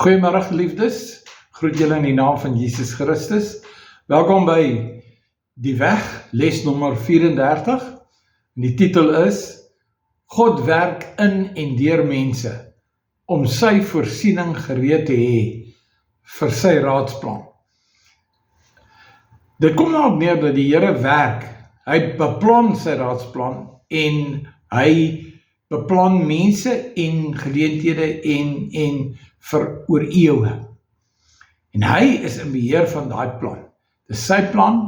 Goeiemôre geliefdes, groet julle in die naam van Jesus Christus. Welkom by Die Weg, les nommer 34. En die titel is God werk in en deur mense om sy voorsiening gereed te hê vir sy raadsplan. Dit kom daarop neer dat die Here werk, hy beplan sy raadsplan en hy beplan mense en geleenthede en vir oor eeue. En hy is in beheer van daai plan. Dis sy plan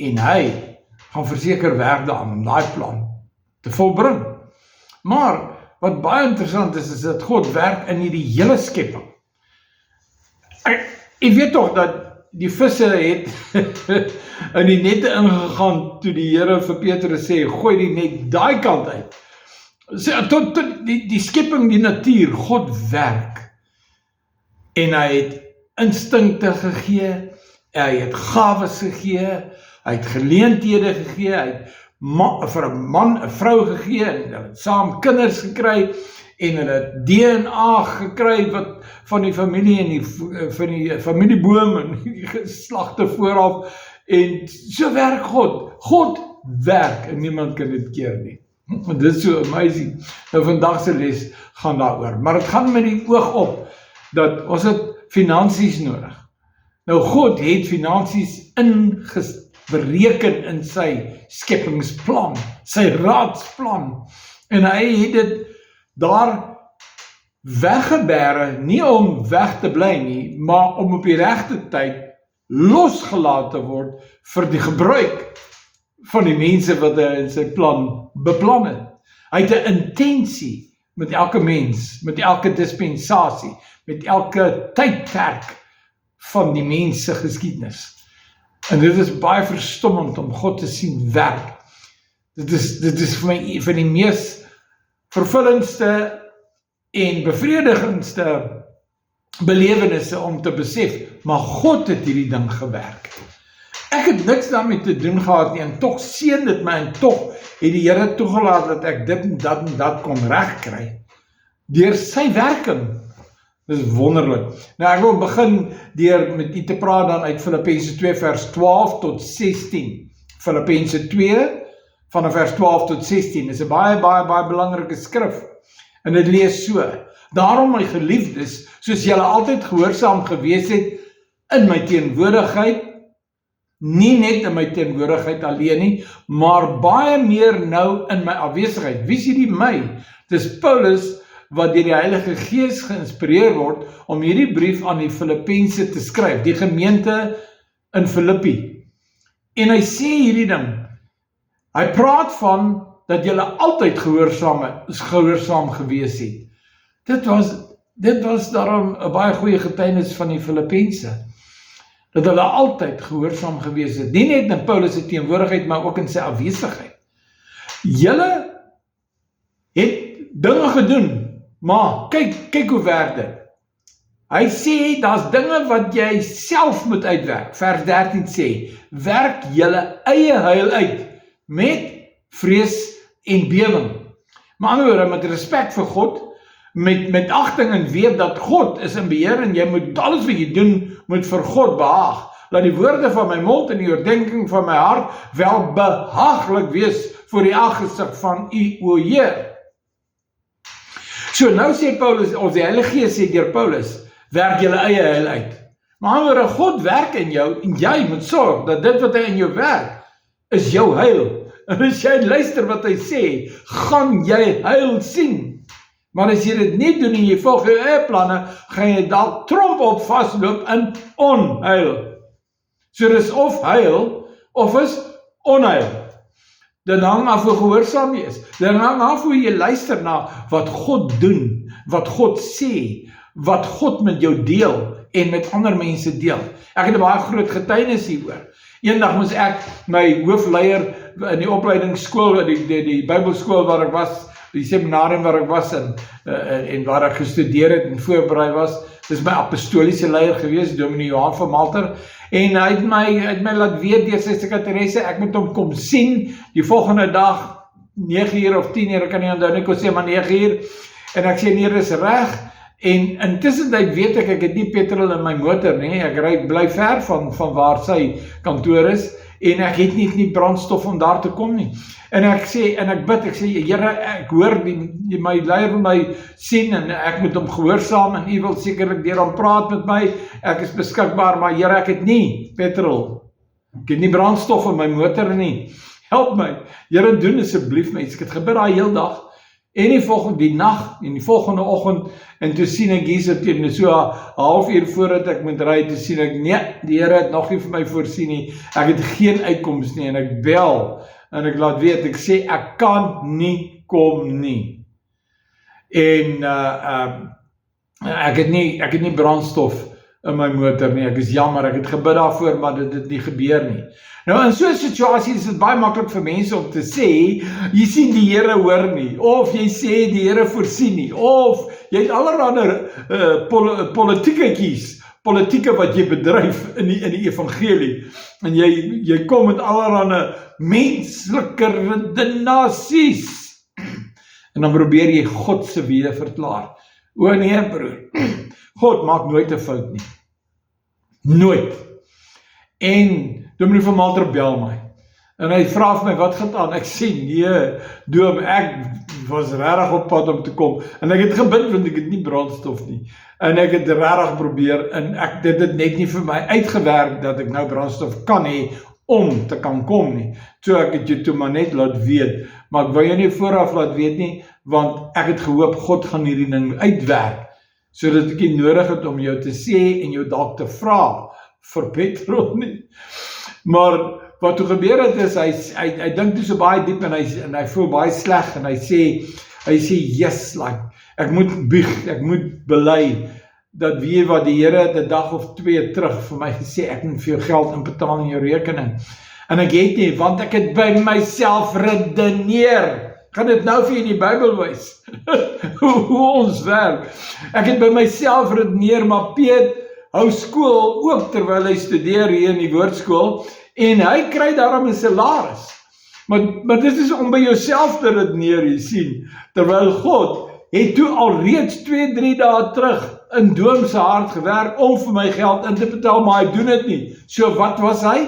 en hy gaan verseker werk daaraan om daai plan te volbring. Maar wat baie interessant is dat God werk in hierdie hele skepping. Ek weet tog dat die visse het in die nette ingegaan toe die Here vir Petrus sê, gooi die net daai kant uit. Tot die skepping, die natuur, God werk. En hy het instinkte gegee, hy het gawes gegee, hy het geleenthede gegee, hy het vir 'n man, 'n vrou gegee, en hulle het saam kinders gekry, en hulle het DNA gekry wat van die familie en van die familieboom en die geslagte vooraf, en so werk God. God werk en niemand kan dit keer nie. Dit is so amazing. Nou vandag se les gaan daaroor, maar dit gaan met die oog op dat ons het finansies nodig. Nou God het finansies bereken in sy skepingsplan, sy raadsplan, en hy het dit daar weggebere, nie om weg te bly nie, maar om op die regte tyd losgelaat te word vir die gebruik van die mense wat hy in sy plan beplan het. Hy het 'n intensie met elke mens, met elke dispensasie, met elke tydperk van die mens se geskiedenis. En dit is baie verstommend om God te sien werk. Dit is vir my van die mees vervullendste en bevredigendste belewennisse om te besef, maar God het hierdie ding gewerk. Ek het niks daarmee te doen gehad nie, en tog seën dit my, en tog het die Here toegelaat dat ek dit en dat kon regkry, deur sy werking. Dit is wonderlik. Nou ek wil begin deur met u te praat dan uit Filippense 2 vers 12 tot 16. Filippense 2 van vers 12 tot 16 is 'n baie belangrike skrif. En dit lees so: Daarom my geliefdes, soos julle altyd gehoorsaam gewees het in my teenwoordigheid, nie net in my teenwoordigheid alleen nie, maar baie meer nou in my afwesigheid. Wie is hierdie my? Dis Paulus wat deur die Heilige Gees geïnspireer word om hierdie brief aan die Filippense te skryf, die gemeente in Filippi. En hy sê hierdie ding, hy praat van dat julle altyd gehoorsaam gewees het. Dit was daarom 'n baie goeie getuienis van die Filippense, dat hulle altyd gehoorsaam gewees het, nie net in Paulus se teenwoordigheid, maar ook in sy afwesigheid. Julle het dinge gedoen, maar kyk hoe werk dit. Hy sê, daar's dinge wat jy self moet uitwerk. Vers 13 sê, werk julle eie heil uit, met vrees en bewing. Maar ander woorde, met respek vir God, met agting en weet dat God is in beheer, en jy moet alles wat jy doen, moet vir God behaag. Laat die woorde van my mond en die oordeenking van my hart wel behaaglik wees voor die aangesig van U, o Heer. So nou sê Paulus, of die Heilige Gees sê deur Paulus, werk julle eie heil uit. Maar ander, God werk in jou, en jy moet sorg dat dit wat hy in jou werk, is jou heil. En as jy luister wat hy sê, gaan jy heil sien. Maar as jy dit nie doen en jy volg jou eie planne, gaan jy dalk tromp op vasloop in onheil. So dis of heil, of is onheil. Dit hang af hoe gehoorsaam jy is. Dit hang af hoe jy luister na wat God doen, wat God sê, wat God met jou deel en met ander mense deel. Ek het 'n baie groot getuienis hieroor. Eendag moes ek my hoofleier in die opleidingsskool, die Bybelskool waar ek was, die seminarium waar ek was en waar ek gestudeer het en voorberei was, dis my apostoliese leier gewees, Dominee Johan van Malter, en hy het my laat weet deur sy sekretaresse, ek moet hom kom sien, die volgende dag, 9 uur of 10 uur, ek kan nie onthou nie, ek kon sê maar 9 uur, en ek sê nee, dis reg, En intussen weet ek het nie petrol in my motor nie, ek bly ver van waar sy kantoor is, en ek het nie brandstof om daar te kom nie. En ek bid, ek sê, Here, ek hoor my leier vir my sien, en ek moet hom gehoorsaam, en U wil sekerlik deur hom praat met my, ek is beskikbaar, maar Here, ek het nie petrol, ek het nie brandstof in my motor nie, help my, Here, doen asseblief my, ek het gebid daai heel dag, en die nag, en die volgende oggend, en toe sien ek hier teen so 'n halfuur voordat ek moet ry, toe sien ek, nee, die Here het nog nie vir my voorsien nie, ek het geen uitkoms nie, en ek bel, en ek laat weet, ek sê, ek kan nie kom nie, en ek het nie brandstof in my motor nie, ek is jammer, ek het gebid daarvoor, maar dit het nie gebeur nie. Nou in so 'n situasie is dit baie maklik vir mense om te sê, jy sien die Here hoor nie, of jy sê die Here voorsien nie, of jy het allerlei politieke wat jy bedryf in die evangelie, en jy kom met allerlei menslike redenasies, en dan probeer jy God se weë verklaar. O nee broer, God maak nooit 'n fout nie, nooit. En Dominee van Malter bel my, en hy vra vir my, wat gaan aan? Ek sê, nee, Dom, ek was regtig op pad om te kom, en ek het gebid, want ek het nie brandstof nie, en ek het regtig probeer, en dit het net nie vir my uitgewerk, dat ek nou brandstof kan hê, om te kan kom nie, so ek het jou toe maar net laat weet, maar ek wil jou nie vooraf laat weet nie, want ek het gehoop, God gaan hierdie ding uitwerk, sodat ek nie nodig het om jou te sê, en jou dalk te vra, vir petrol nie. Maar wat toe gebeur het is, hy dink toe so baie diep, en hy voel baie sleg, en hy sê, yes, like, ek moet bieg, ek moet bely, dat weet wat die Here het 'n dag of 2 terug vir my gesê, ek moet vir jou geld inbetaal in jou rekening, en ek het nie, want ek het by myself redeneer, kan dit nou vir jy in die Bybel wys, hoe ons werk, ek het by myself redeneer, maar Piet hou skool ook terwyl hy studeer hier in die woordskool, en hy kry daarom 'n salaris. Maar dit is om by jouself te redeneer, jy sien, terwyl God het toe al reeds 2-3 dae terug in Doom se hart gewerk om vir my geld in te betaal, maar hy doen dit nie. So wat was hy?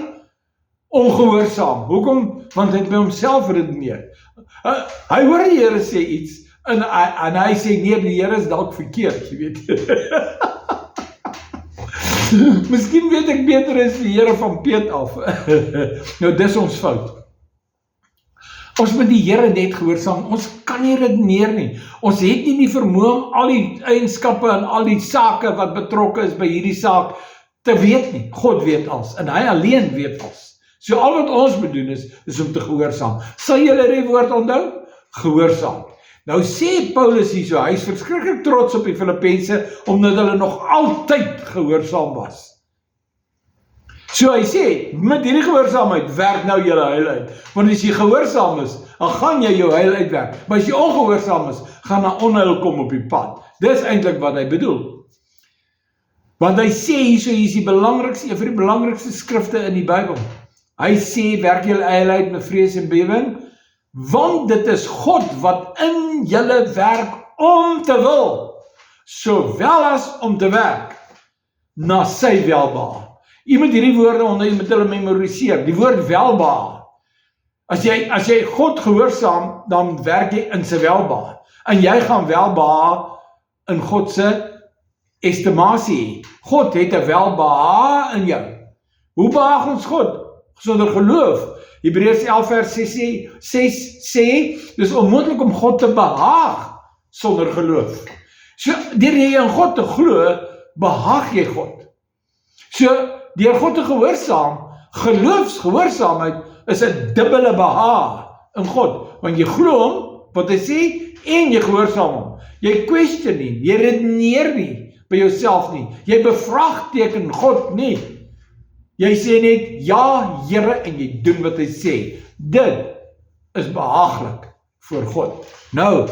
Ongehoorsaam. Hoekom? Want hy het by homself redeneer. Hy hoor die Here sê iets, en hy sê, nee, die Here is dalk verkeerd, jy weet. Miskien weet ek beter is die Here van Piet af. Nou, dis ons fout. Ons moet die Here net gehoorsaam, ons kan nie redeneer nie. Ons het nie die vermoë om al die eienskappe en al die sake wat betrokke is by hierdie saak te weet nie. God weet alles, en hy alleen weet alles. So al wat ons moet doen is om te gehoorsaam. Sal julle die woord onthou? Gehoorsaam. Nou sê Paulus hier so, hy is verskriklik trots op die Filippense, omdat hulle nog altyd gehoorsaam was. So hy sê, met hierdie gehoorsaamheid, werk nou julle heil uit. Want as jy gehoorsaam is, dan gaan jy jou heil uitwerk. Maar as jy ongehoorsaam is, gaan daar onheil kom op die pad. Dis eintlik wat hy bedoel. Want hy sê hier so, hier is die belangrikste, een van die belangrikste skrifte in die Bybel. Hy sê, werk julle heil uit met vrees en bewering, want dit is God wat in julle werk om te wil, sowel as om te werk, na sy welbehae. Jy moet hierdie woorde onder, jy moet hulle memoriseer, die woord welbehae. As jy God gehoorsaam, dan werk jy in sy welbehae, en jy gaan welbehae in God se estimasie. God het 'n welbehae in jou. Hoe behaag ons God? Sonder geloof. Hebreërs 11 vers 6 sê, dis onmoontlik om God te behaag sonder geloof. So, deur jy in God te glo, behaag jy God. So, deur God te gehoorsaam, geloofsgehoorsaamheid is 'n dubbele behaag in God, want jy glo hom, wat hy sê, en jy gehoorsaam hom. Jy question nie, jy redeneer nie by jouself nie, jy bevraagteken God nie. Jy sê net, ja Here, en jy doen wat hy sê. Dit is behaaglik voor God. Nou,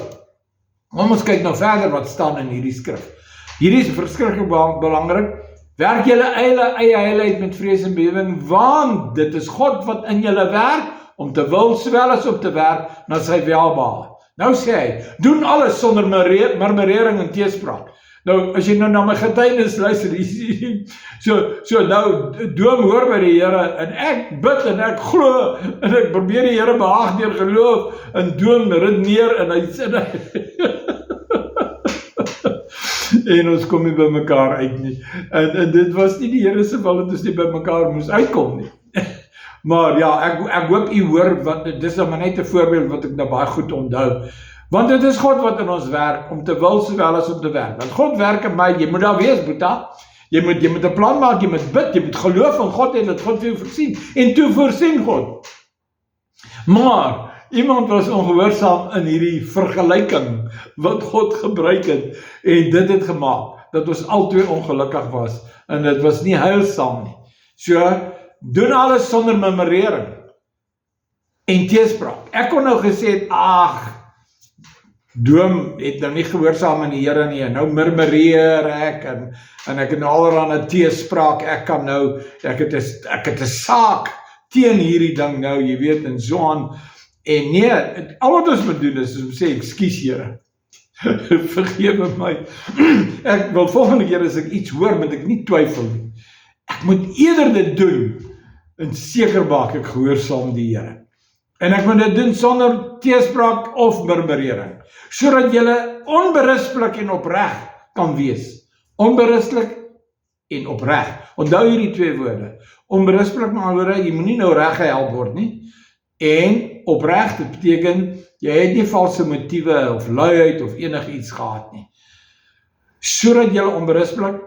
kom ons kyk nou verder wat staan in hierdie skrif. Hierdie is verskriklik belangrik. Werk julle eie heiligheid met vrees en bewering, want dit is God wat in julle werk, om te wil sowel as om te werk na sy welbehae. Nou sê hy, doen alles sonder murmurering en teespraak. Nou, as jy nou na my getuienis luister, so nou, Doom hoor by die Here, en ek bid, en ek glo, en ek probeer die Here behaag deur geloof, en Doom redeneer, en hy en ons kom nie by mekaar uit nie, en dit was nie die Here se wil, dat ons nie by mekaar moes uitkom nie. Maar ja, ek hoop u hoor, want dit is maar net 'n voorbeeld wat ek nou baie goed onthou. Want dit is God wat in ons werk, om te wil sowel as om te werk. Want God werk in my, jy moet daar wees, Boeta. Jy moet 'n plan maak, jy moet bid, jy moet geloof in God en dat God vir jou voorsien. En toe voorsien God. Maar iemand was ongehoorsaam in hierdie vergelyking wat God gebruik het, en dit het gemaak dat ons albei ongelukkig was, en dit was nie heilsaam nie. So, doen alles sonder memorering en teespraak. Ek kon nou gesê, Doom het nou nie gehoorsaam aan die Here nie, en nou murmureer ek, en ek het nou allerhande teespraak, ek het 'n saak teen hierdie ding nou, jy weet, en so aan, en nee, al wat ons moet doen is om sê, ekskuus Here, vergewe my, ek wil volgende keer as ek iets hoor, moet ek nie twyfel nie, ek moet eerder dit doen, en seker maak ek gehoorsaam die Here. En ek moet dit doen sonder teespraak of murmurering, sodat julle onberispelik en opreg kan wees. Onberispelik en opreg. Onthou hierdie twee woorde. Onberispelik met ander woorde, jy moet nie nou reg gehelp word nie. En opreg, dit beteken, jy het nie valse motiewe of luiheid of enigiets gehad nie. Sodat julle onberispelik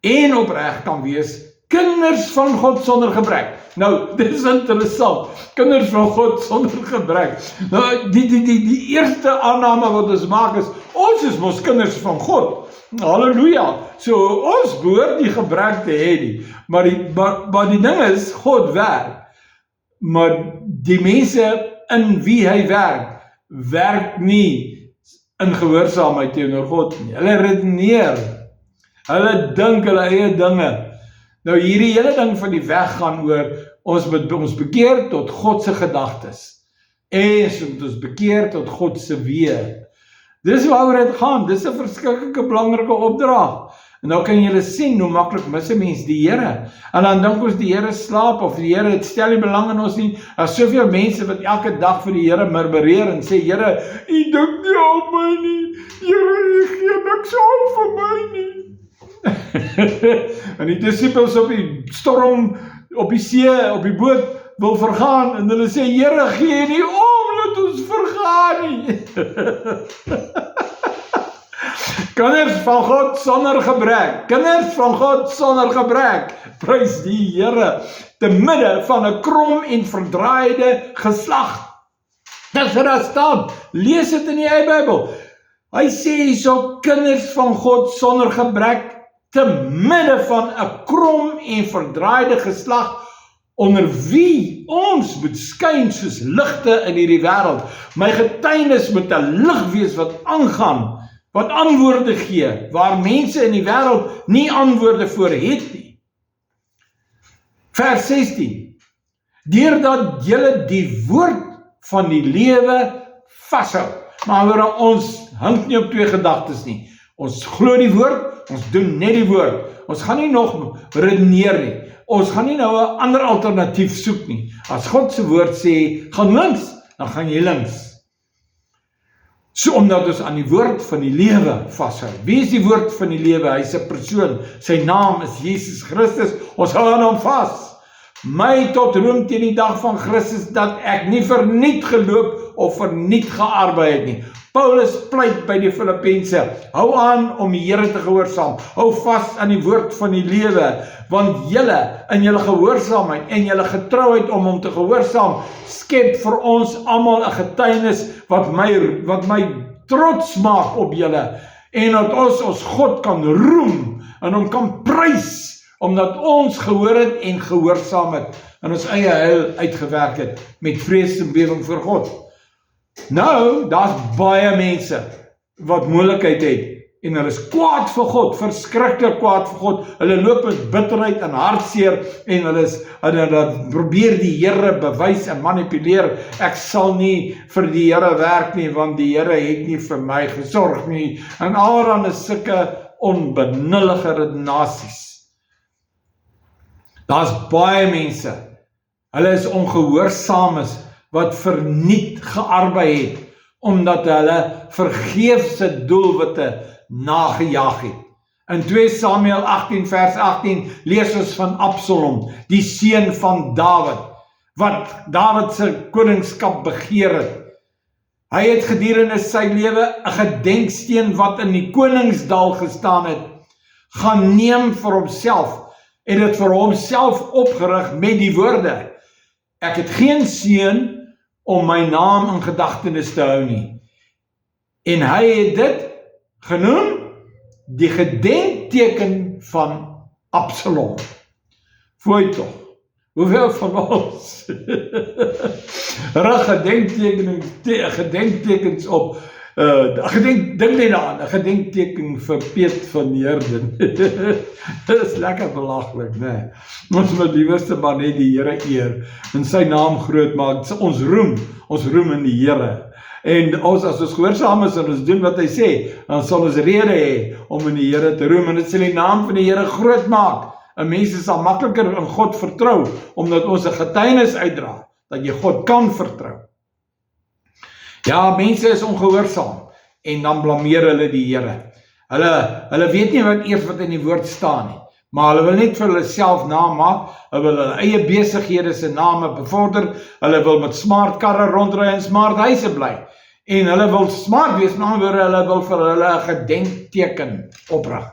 en opreg kan wees, kinders van God sonder gebrek. Nou, dit is interessant. Kinders van God sonder gebrek. Nou, die eerste aanname wat ons maak is mos kinders van God. Halleluja. So, ons behoort die gebrek te hê nie. Maar die ding is, God werk. Maar die mense in wie hy werk nie in gehoorsaamheid teenoor God nie. Hulle redeneer. Hulle dink hulle eie dinge. Nou hierdie hele ding van die weg gaan oor, ons moet ons bekeer tot God se gedagtes. En ons bekeer tot God se weë. Dis waaroor dit gaan, dis 'n verskriklike belangrike opdrag. En nou kan julle sien hoe maklik mis 'n mens die Here. En dan dink ons die Here slaap, of die Here stel nie belang in ons nie. Daar's soveel mense wat elke dag vir die Here murmureer en sê, Here, U dink nie aan my nie. Here, U gee niks om vir my nie. En die disippels op die storm, op die see, op die boot wil vergaan, en hulle sê, Here, gee nie om, laat ons vergaan nie. Kinders van God sonder gebrek, kinders van God sonder gebrek, prys die Here, te midde van 'n krom en verdraaide geslag. Dis wat daar staan, lees dit in die eie Bybel. Hy sê hierso, kinders van God sonder gebrek, te midde van 'n krom en verdraaide geslag, onder wie ons moet skyn soos ligte in hierdie wêreld. My getuienis moet 'n lig wees wat aangaan, wat antwoorde gee, waar mense in die wêreld nie antwoorde voor het nie. Vers 16. Deurdat julle die woord van die lewe vashou. Maar ons hang nie op twee gedagtes nie. Ons glo die woord, ons doen net die woord. Ons gaan nie nog redeneer nie. Ons gaan nie nou 'n ander alternatief soek nie. As God se woord sê, gaan links, dan gaan jy links. So omdat ons aan die woord van die lewe vashou. Wie is die woord van die lewe? Hy is 'n persoon. Sy naam is Jesus Christus. Ons hou aan hom vas. My tot roem teen die dag van Christus, dat ek nie verniet geloop of verniet gearbei het nie. Paulus pleit by die Filippense, hou aan om die Here te gehoorsaam, hou vas aan die woord van die lewe, want julle in julle gehoorsaamheid en julle getrouheid om hom te gehoorsaam, skep vir ons almal 'n getuienis wat my trots maak op julle, en dat ons God kan roem en hom kan prys, omdat ons gehoor het en gehoorsaam het, en ons eie heil uitgewerk het, met vrees en bewering voor God. Nou, daar's baie mense wat moontlikheid het en hulle is kwaad vir God, verskriklik kwaad vir God, hulle loop met bitterheid en hartseer, en hulle probeer die Here bewys en manipuleer, ek sal nie vir die Here werk nie, want die Here het nie vir my gesorg nie, en alran is sulke onbenullige redenasies. Daar's baie mense, hulle is ongehoorsaames, wat verniet gearbei het, omdat hulle vergeefse doelwitte nagejaag het. In 2 Samuel 18 vers 18 lees ons van Absalom, die seun van Dawid, wat Dawid se koningskap begeer het. Hy het gedurende sy lewe 'n gedenksteen wat in die Koningsdal gestaan het, gaan neem vir homself, en dit vir homself opgerig met die woorde: ek het geen seun om my naam in gedagtenis te hou nie. En hy het dit genoem die gedenkteken van Absalom. Fooi tog, hoeveel van ons rig gedenktekens op, dink net daaraan, 'n gedenkteken vir Piet van Heerden. Dit is lekker belaglik, né? Ons moet liewerste maar net die Here eer, en sy naam groot maak, ons roem in die Here. En as ons gehoorsaam is en ons doen wat hy sê, dan sal ons rede hê om in die Here te roem, en dit sal die naam van die Here groot maak. En mense sal makliker in God vertrou, omdat ons 'n getuienis uitdra, dat jy God kan vertrou. Ja, mense is ongehoorsaam, en dan blameer hulle die Here. Hulle weet nie wat in die woord staan nie, maar hulle wil net vir hulle self naam maak, hulle wil hulle eie besighede se name bevorder, hulle wil met smart karre rondry en smart huise bly, en hulle wil smart wees, met ander woorde, hulle wil vir hulle 'n gedenkteken oprig,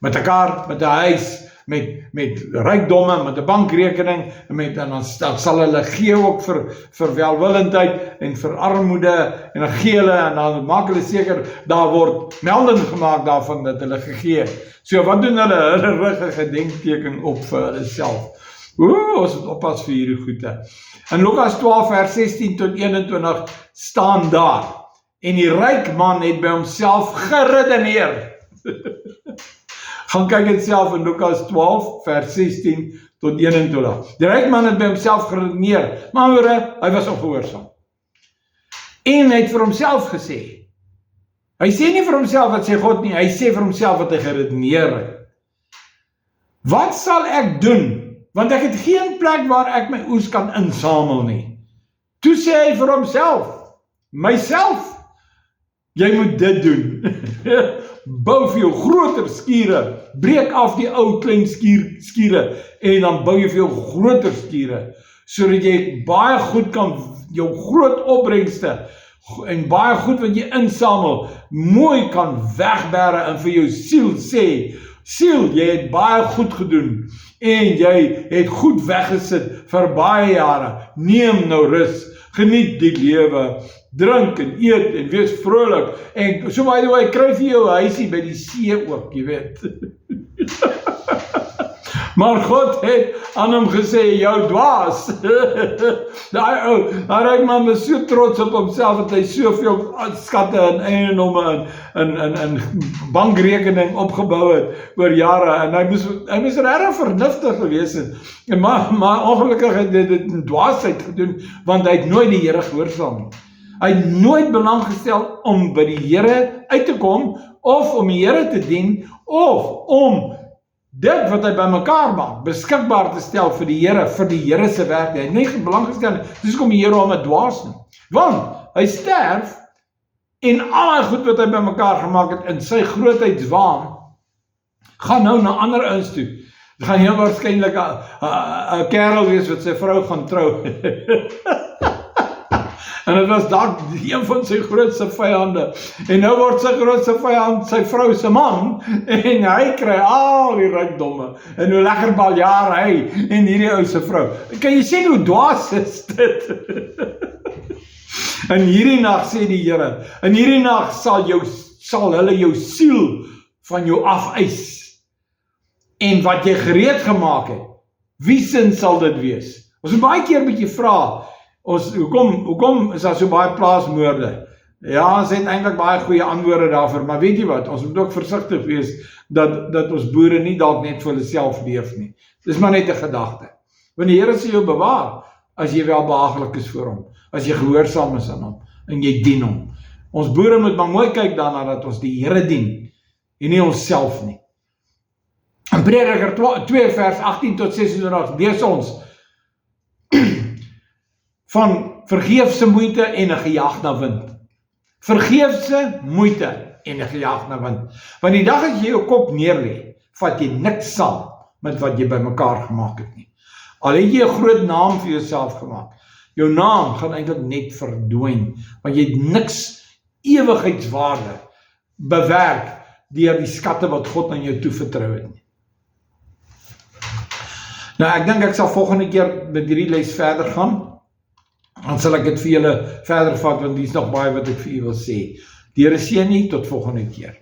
met 'n kar, met 'n huis, met rykdomme, met 'n bankrekening, en dan sal hulle gee ook vir welwillendheid en vir armoede, en dan gee hulle, en dan maak hulle seker, daar word melding gemaak daarvan dat hulle gegee. So wat doen hulle? Hulle rig 'n gedenkteken op vir hulle self. Ons moet oppas vir hierdie goede. In Lukas 12 vers 16 tot 21 staan daar, en die ryk man het by homself geredeneer. Gaan kyk dit self in Lukas 12 vers 16 tot 21. Die ryk man het by homself geredeneer, maar hy was ongehoorsaam. En hy het vir homself gesê, hy sê nie vir homself wat sê God nie, hy sê vir homself wat hy geredeneer het. Wat sal ek doen? Want ek het geen plek waar ek my oes kan insamel nie. Toe sê hy vir homself, myself, jy moet dit doen. Bou vir jou groter skure, breek af die ou klein skure, en dan bou jy vir jou groter skure, sodat jy baie goed kan, jou groot opbrengste, en baie goed wat jy insamel, mooi kan wegbere, en vir jou siel sê, siel, jy het baie goed gedoen, en jy het goed weggesit vir baie jare, neem nou rus, geniet die lewe, drink en eet en wees vrolik, en so by the way, kry vir jou huisie by die see ook, jy weet. Maar God het aan hom gesê, jou dwaas. Daai ryk man was so trots op homself, dat hy soveel skatte en eiendomme en bankrekening opgebou het oor jare, en hy moes regtig vernuftig gewees het, maar ongelukkig het hy dit in dwaasheid gedoen, want hy het nooit die Here gehoorsaam. Hy het nooit belang gestel om by die Here uit te kom, of om die Here te dien, of om dit wat hy bymekaar maak, beskikbaar te stel vir die Here se werk. Hy het nie belang gestel, dis kom die Here om 'n dwaas nie. Want hy sterf, en al die goed wat hy bymekaar gemaak het, in sy grootheidswaan, gaan nou na ander ouens toe. Dit gaan heel waarskynlik 'n kerel wees wat sy vrou gaan trou. En dit was dalk een van sy grootste vyande. En nou word sy grootste vyand sy vrou se man, en hy kry al die rykdomme, en hoe lekker baljaar hy, en hierdie ou se vrou. Kan jy sien hoe dwaas is dit? In hierdie nag sê die Here, in hierdie nag sal hulle jou siel van jou afeis. En wat jy gereed gemaak het, wie sin sal dit wees? Ons moet baie keer met jy vra, hoekom is daar so baie plaasmoorde? Ja, ons het eintlik baie goeie antwoorde daarvoor, maar weet jy wat, ons moet ook versigtig wees dat ons boere nie dalk net vir hulle self leef nie. Dis maar net 'n gedagte. Want die Here sal jou bewaar as jy wel behaaglik is vir hom, as jy gehoorsaam is aan hom en jy dien hom. Ons boere moet maar mooi kyk daarna dat ons die Here dien en nie onsself nie. In Prediker 2 vers 18 tot 26 lees ons van vergeefse moeite en 'n gejaag na wind. Vergeefse moeite en 'n gejaag na wind. Want die dag as jy jou kop neerlê, vat jy niks saam met wat jy bymekaar gemaak het nie. Al het jy 'n groot naam vir jouself gemaak, jou naam gaan eintlik net verdwyn, want jy het niks ewigheidswaarde bewerk deur die skatte wat God aan jou toevertrou het nie. Nou ek dink ek sal volgende keer met hierdie les verder gaan. Dan sal ek dit vir julle verder vat, want hier is nog baie wat ek vir julle wil sê. Die Here seën u tot volgende keer.